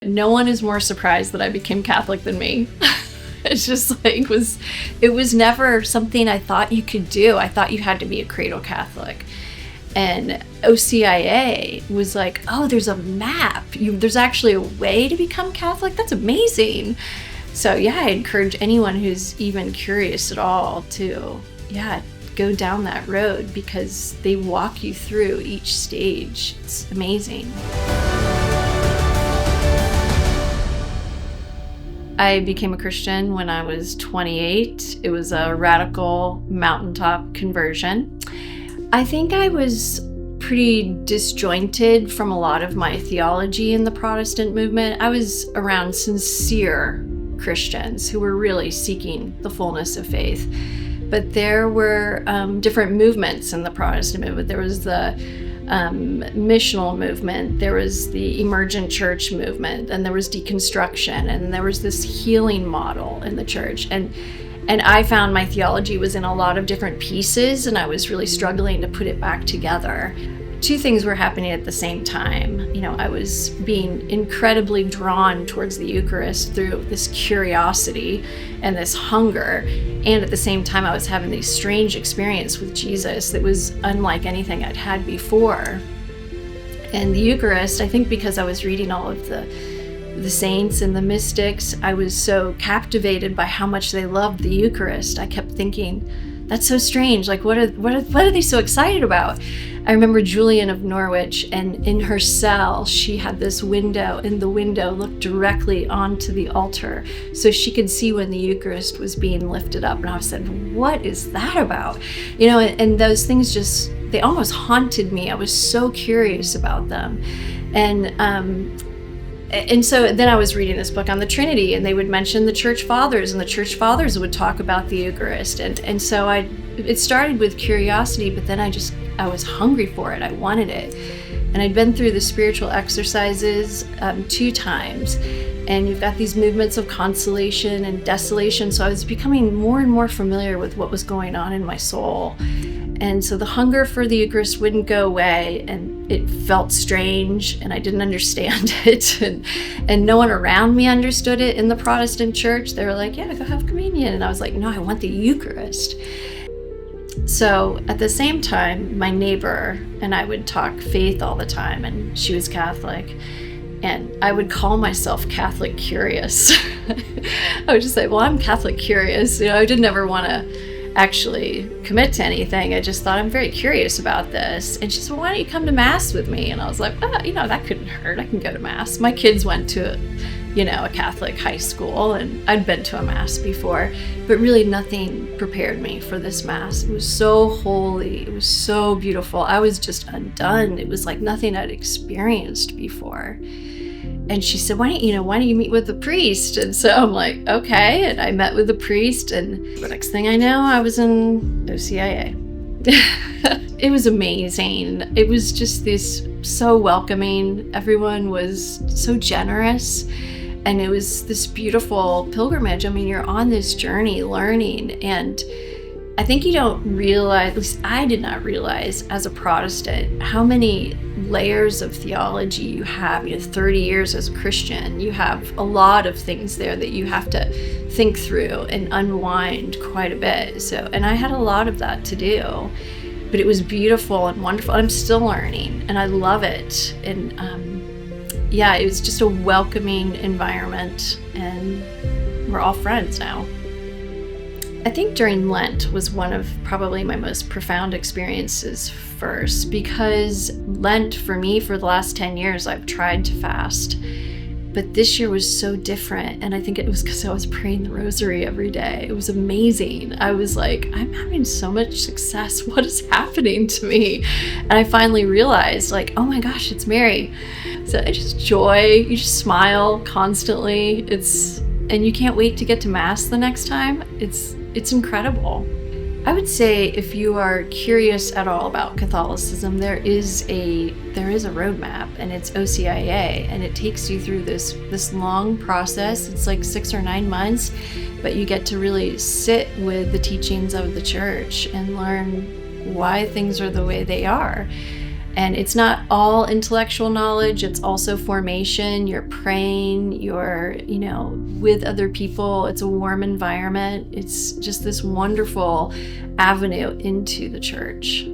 No one is more surprised that I became Catholic than me. It's just like, it was never something I thought you could do. I thought you had to be a cradle Catholic. And OCIA was like, oh, there's a map. There's actually a way to become Catholic? That's amazing. So yeah, I encourage anyone who's even curious at all to, go down that road, because they walk you through each stage. It's amazing. I became a Christian when I was 28. It was a radical mountaintop conversion. I think I was pretty disjointed from a lot of my theology in the Protestant movement. I was around sincere Christians who were really seeking the fullness of faith. But there were different movements in the Protestant movement. There was the missional movement, there was the emergent church movement, and there was deconstruction, and there was this healing model in the church. And I found my theology was in a lot of different pieces, and I was really struggling to put it back together. Two things were happening at the same time. I was being incredibly drawn towards the Eucharist through this curiosity and this hunger. And at the same time, I was having these strange experience with Jesus that was unlike anything I'd had before. And the Eucharist, I think because I was reading all of the saints and the mystics, I was so captivated by how much they loved the Eucharist. I kept thinking, that's so strange. Like, what are they so excited about? I remember Julian of Norwich, and in her cell, she had this window, and the window looked directly onto the altar, so she could see when the Eucharist was being lifted up. And I said, what is that about? And those things they almost haunted me. I was so curious about them. And so then I was reading this book on the Trinity, and they would mention the Church Fathers, and the Church Fathers would talk about the Eucharist. And so it started with curiosity, but then I was hungry for it. I wanted it. And I'd been through the spiritual exercises 2 times, and you've got these movements of consolation and desolation. So I was becoming more and more familiar with what was going on in my soul. And so the hunger for the Eucharist wouldn't go away, and it felt strange, and I didn't understand it. And no one around me understood it in the Protestant church. They were like, yeah, go have communion. And I was like, no, I want the Eucharist. So at the same time, my neighbor and I would talk faith all the time, and she was Catholic. And I would call myself Catholic curious. I would just say, well, I'm Catholic curious. I didn't ever want to actually commit to anything. I just thought, I'm very curious about this. And she said, well, why don't you come to Mass with me? And I was like, that couldn't hurt. I can go to Mass. My kids went to a Catholic high school, and I'd been to a Mass before, but really nothing prepared me for this Mass. It was so holy. It was so beautiful. I was just undone. It was like nothing I'd experienced before. And she said, why don't you meet with the priest? And so I'm like, okay. And I met with the priest, and the next thing I know, I was in OCIA. It was amazing. It was just so welcoming. Everyone was so generous. And it was this beautiful pilgrimage. I mean, you're on this journey learning, and I think you don't realize, at least I did not realize as a Protestant, how many layers of theology you have. 30 years as a Christian, you have a lot of things there that you have to think through and unwind quite a bit. And I had a lot of that to do, but it was beautiful and wonderful. I'm still learning, and I love it. And it was just a welcoming environment, and we're all friends now. I think during Lent was one of probably my most profound experiences first, because Lent for me, for the last 10 years, I've tried to fast, but this year was so different. And I think it was because I was praying the rosary every day. It was amazing. I was like, I'm having so much success. What is happening to me? And I finally realized, like, oh my gosh, it's Mary. So I just joy, you just smile constantly. And you can't wait to get to Mass the next time. It's incredible. I would say if you are curious at all about Catholicism, there is a roadmap, and it's OCIA, and it takes you through this long process. It's like 6 or 9 months, but you get to really sit with the teachings of the church and learn why things are the way they are. And it's not all intellectual knowledge, it's also formation. You're praying, you're, with other people. It's a warm environment. It's just this wonderful avenue into the church.